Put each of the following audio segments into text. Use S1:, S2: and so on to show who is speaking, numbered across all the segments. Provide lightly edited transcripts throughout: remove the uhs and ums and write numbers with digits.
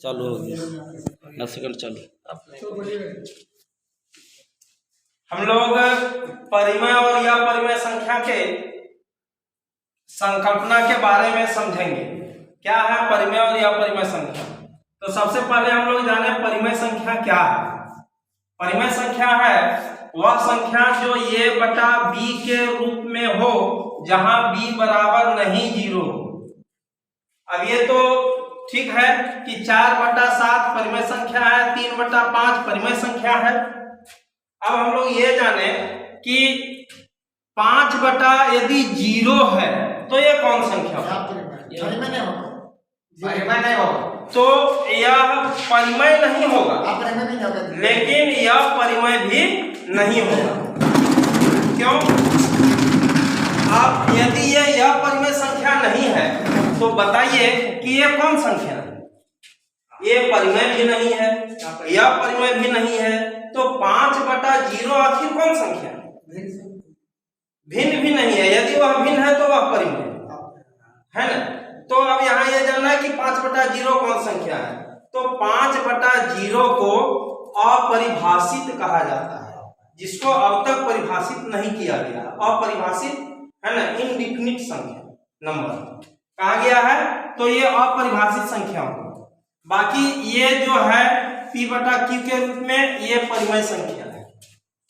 S1: चालू हो गया 10 सेकंड चालू।
S2: हम लोग परिमेय और या परिमेय संख्या के संकल्पना के बारे में समझेंगे। क्या है परिमेय और या परिमेय संख्या? तो सबसे पहले हम लोग जाने परिमेय संख्या क्या है। परिमेय संख्या है वह संख्या जो a बटा b के रूप में हो जहां b बराबर नहीं 0। अब ये तो ठीक है कि 4/7 परिमेय संख्या है, 3/5 परिमेय संख्या है। अब हम लोग ये जाने कि 5 बटा यदि 0 है तो ये कौन संख्या
S3: परिमेय नहीं होगा,
S2: तो यह परिमेय नहीं होगा, लेकिन यह परिमेय भी नहीं होगा। क्यों? अब यदि यह परिमेय संख्या नहीं है तो बताइए कि ये कौन संख्या है? ये परिमेय भी नहीं है, यह परिमेय भी नहीं है, तो 5/0 आखिर कौन संख्या है? भिन्न भी नहीं है। यदि वह भिन्न है तो वह परिमेय है ना। तो अब यहाँ ये जानना है कि 5/0 कौन संख्या है। तो 5/0 को अपरिभाषित कहा जाता है, जिसको अब तक परिभाषित नहीं किया गया। अपरिभाषित है ना, इनडिफिनिट संख्या नंबर कहा गया है, तो ये अपरिभाषित संख्या होगी। बाकी ये जो है p/q के रूप में ये परिमेय संख्या है।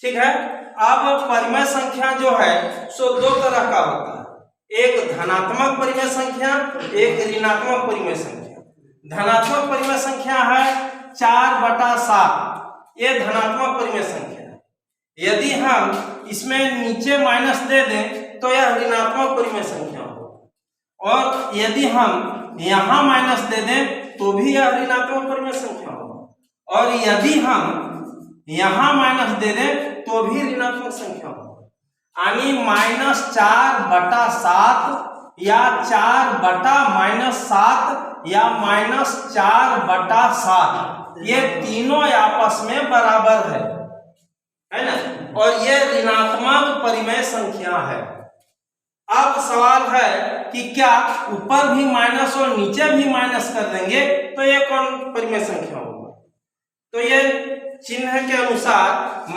S2: ठीक है। अब परिमेय संख्या जो है सो दो तरह का होता है, एक धनात्मक परिमेय संख्या, एक ऋणात्मक परिमेय संख्या। धनात्मक परिमेय संख्या है 4/7, ये धनात्मक परिमेय संख्या है। यदि हम इसमें नीचे माइनस दे दें तो यह ऋणात्मक परिमेय संख्या होगा, और यदि हम यहाँ माइनस दे दें तो भी यह ऋणात्मक परिमेय संख्या होगा, और यदि हम यहाँ माइनस दे दें तो भी ऋणात्मक संख्या होगा। यानी -4/7 या 4/-7 या -4/7 ये तीनों आपस में बराबर है ना, और ये ऋणात्मक परिमेय संख्या है। अब सवाल है कि क्या ऊपर भी माइनस और नीचे भी माइनस कर देंगे तो ये कौन परिमेय संख्या होगा? तो ये चिन्ह के अनुसार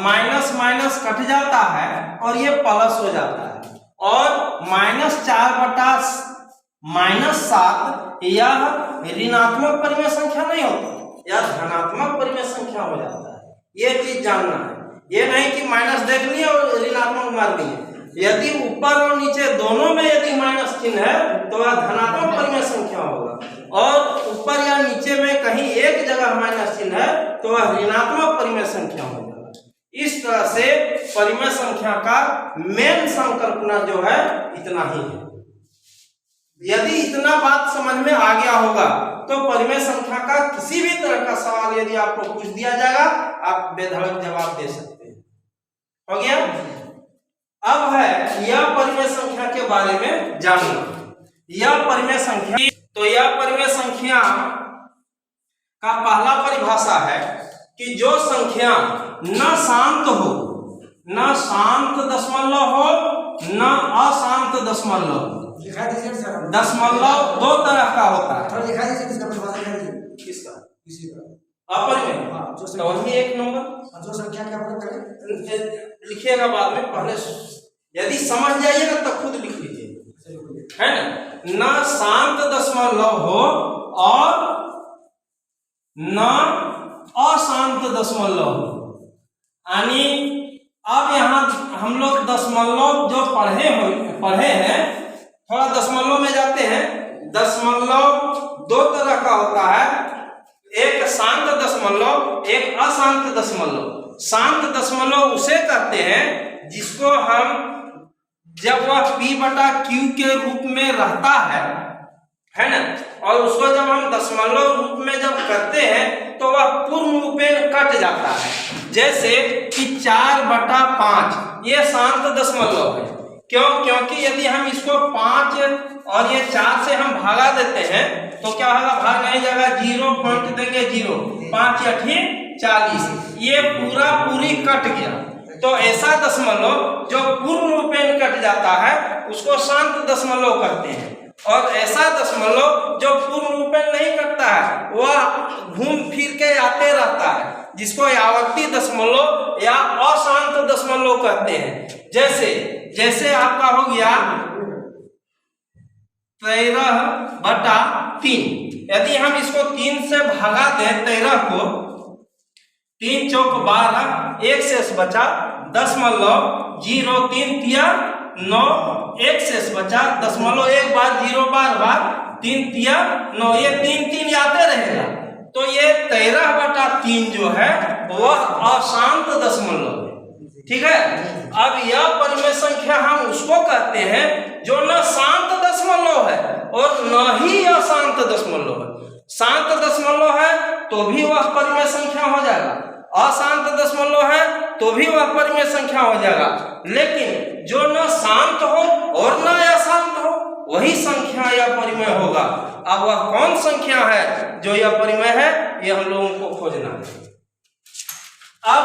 S2: माइनस माइनस कट जाता है और ये प्लस हो जाता है, और -4/-7 यह ऋणात्मक परिमेय संख्या नहीं होता, यह धनात्मक परिमेय संख्या हो जाता है। ये चीज जानना है, ये नहीं कि माइनस देख लिए और ऋणात्मक मार दिए। यदि ऊपर और नीचे दोनों में यदि माइनस चिन्ह है तो वह धनात्मक परिमेय संख्या होगा, और ऊपर या नीचे में कहीं एक जगह माइनस चिन्ह है तो वह ऋणात्मक परिमेय संख्या होगा। इस तरह से परिमेय संख्या का मेन संकल्पना जो है इतना ही है। यदि इतना बात समझ में आ गया होगा तो परिमेय संख्या का किसी भी तरह का सवाल यदि आपको पूछ दिया जाएगा आप बेधड़क जवाब दे सकते हैं। हो गया? अब है यह परिमेय संख्या के बारे में जानना। यह परिमेय संख्या, तो यह परिमेय संख्या का पहला परिभाषा है कि जो संख्या न शांत हो, न शांत दशमलव हो, न अशांत दशमलव हो। दशमलव दो तरह का होता है। किसका? अपरिमेय। तो वही एक नंबर
S3: जो संख्या क्या
S2: लिखिएगा बाद में, पहले यदि समझ जाइएगा तो खुद लिख लीजिए, है ना। न शांत दशमलव हो और न अशांत दशमलव हो। यानी अब यहाँ हम लोग दशमलव जो पढ़े हैं, थोड़ा दशमलव में जाते हैं। दशमलव दो तरह का होता है, एक शांत दशमलव, एक अशांत दशमलव। शांत दशमलव उसे कहते हैं जिसको हम जब वह p/q के रूप में रहता है ना, और उसको जब हम दशमलव रूप में जब करते हैं तो वह पूर्ण रूपेण कट जाता है। जैसे कि 4/5 ये शांत दशमलव है। क्यों? क्योंकि यदि हम इसको 5 और ये 4 से हम भागा देते हैं तो क्या होगा? भाग नहीं जाएगा, 0 पॉइंट देंगे 0, 5 × 40, ये पूरी कट गया। तो ऐसा दशमलव जो पूर्ण रूपेण कट जाता है उसको शांत दशमलव कहते हैं। और ऐसा दशमलव जो पूर्ण रूपेण नहीं कटता है, वह घूम फिर के आते रहता है, जिसको आवर्ती दशमलव या अशांत दशमलव कहते हैं। जैसे आपका हो गया 13/3। यदि हम इसको 3 से भगा दें 13 को, 3 चौक 12, 1 शेष बचा 0.0 3 तिया 9, 1 शेष बचा 0.1 बार 0 बार 3 तिया 9, ये 3 आते रहेगा। तो ये 13/3 जो है वह अशांत दशमलव है। ठीक है। अब यह परिमेय संख्या हम उसको कहते हैं जो न शांत दशमलव है और न ही अशांत दशमलव है। शांत दशमलव है तो भी वह परिमेय संख्या हो जाएगा, अशांत दशमलव है तो भी वह परिमेय संख्या हो जाएगा। लेकिन जो न शांत हो और न अशांत हो, वही संख्या या परिमेय होगा। अब वह कौन संख्या है जो यह परिमेय है, ये हम लोगों को खोजना है। अब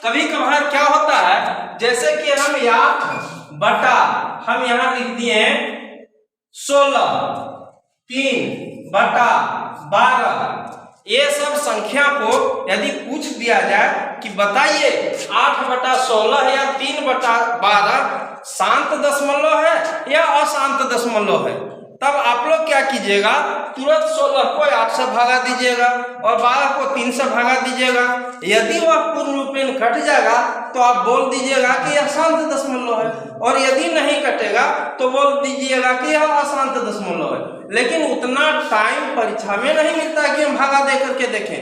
S2: कभी कभार क्या होता है, जैसे कि हम यहाँ लिख दिए 16, 3/12। ये सब संख्या को यदि पूछ दिया जाए कि बताइए 8/16 या 3/12 शांत दशमलव है या अशांत दशमलव है, तब आप लोग क्या कीजिएगा, तुरंत 16 को 8 से भगा दीजिएगा और 12 को 3 से भगा दीजिएगा। यदि वह पूर्ण रूपेण कट जाएगा तो आप बोल दीजिएगा कि यह शांत दशमलव है, और यदि नहीं कटेगा तो बोल दीजिएगा कि यह अशांत दशमलव है। लेकिन उतना टाइम परीक्षा में नहीं मिलता कि हम भगा दे करके देखें,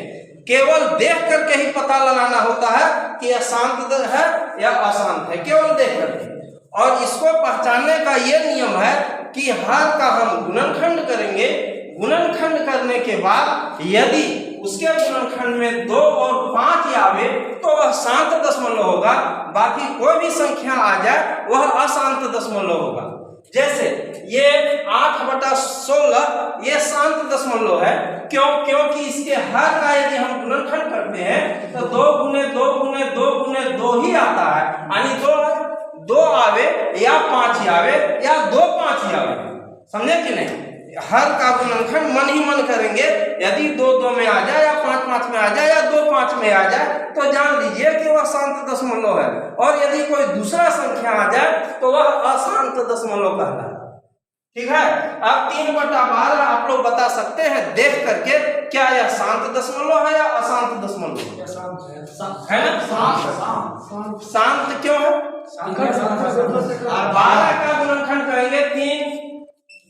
S2: केवल देख करके ही पता लगाना होता है कि यह शांत है या अशांत है, केवल देख करके। और इसको पहचानने का ये नियम है कि हर का हम गुणनखंड करेंगे, गुणनखंड करने के बाद यदि उसके गुणनखंड में 2 और 5 आवे तो वह शांत दशमलव होगा, बाकी कोई भी संख्या आ जाए वह अशांत दशमलव होगा। जैसे ये 8/16 ये शांत दशमलव है, क्योंकि इसके हर का यदि हम गुणनखंड करते हैं तो 2 गुने 2 गुने 2 गुने 2 ही आता है, यानी 2 आवे या 5 आवे या 2 5 आवे, समझे कि नहीं। हर का गुणनखंड मन ही मन करेंगे, यदि 2 2 में आ जाए या 5 5 में आ जाए या 2 5 में आ जाए तो जान लीजिए कि वह शांत दशमलव है, और यदि कोई दूसरा संख्या आ जाए तो वह अशांत दशमलव कहता है। ठीक है। अब 3/12 आप लोग बता सकते हैं देख करके, क्या यह शांत दशमलव है या अशांत दशमलव है ना? शांत क्यों है? 12 का गुणनखंड करेंगे 3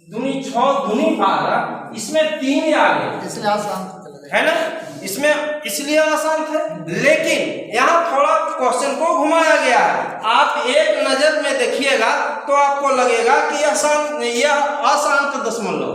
S2: दूनी 6 दूनी 12, इसमें 3 आ गए, इसलिए अशांत है ना, इसमें इसलिए अशांत है। लेकिन यहाँ थोड़ा क्वेश्चन को घुमाया गया है, आप एक नजर में देखिएगा तो आपको लगेगा कि यह अशांत दशमलव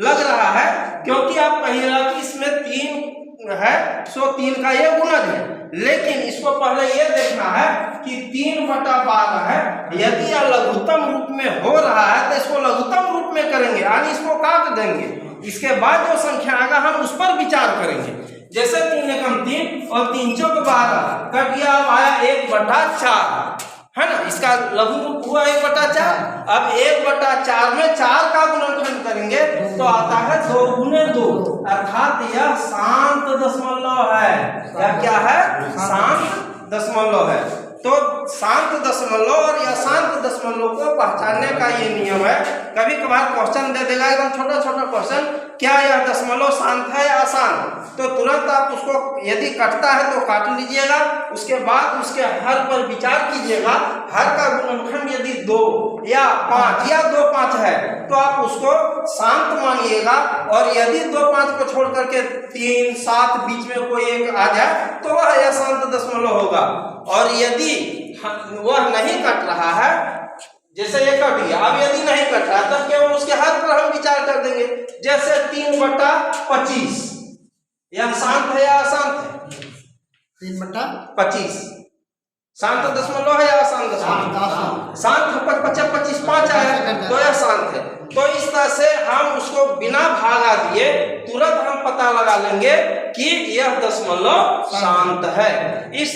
S2: लग रहा है, क्योंकि आप कहिएगा कि इसमें 3 है, सो 3 का ये गुणज है। लेकिन इसको पहले ये देखना है कि 3/12 है, यदि यह लघुत्तम रूप में हो रहा है तो इसको लघुत्तम रूप में करेंगे, यानी इसको काट देंगे, इसके बाद जो संख्या आएगा हम उस पर विचार करेंगे। जैसे 3 एकम 3 और 3 चौक 12 कट गया, अब आया 1/4 है ना, इसका लघु रूप हुआ 1/4। अब 1/4 में 4 का गुणनखंड करेंगे तो आता है 2 गुने 2, अर्थात यह शांत दशमलव है। यह क्या है? शांत दशमलव है। तो शांत दशमलव और अशांत दशमलव को पहचानने का ये नियम है। कभी कभार क्वेश्चन दे देगा एकदम छोटा छोटा क्वेश्चन, क्या यह दशमलव शांत है या अशांत, तो तुरंत आप उसको यदि कटता है तो काट लीजिएगा, उसके बाद उसके हर पर विचार कीजिएगा। हर का गुणनखंड यदि 2 या 5 या 2 5 है तो आप उसको शांत मानिएगा, और यदि 2 5 को छोड़ करके 3 7 बीच में कोई एक आ जाए तो वह अशांत दशमलव होगा। और यदि वह नहीं कट रहा है, जैसे ये कट गया, अब यदि नहीं कट रहा तो केवल उसके हर पर हम विचार कर देंगे। जैसे 3/25 यह शांत है या अशांत है? 3/25 शांत दशमलव है या अशांत दशमलव? शांत 25 5 आया तो यह शांत है। तो इस तरह से हम उसको बिना भागा दिए तुरंत हम पता लगा लेंगे कि यह दशमलव शांत है। इस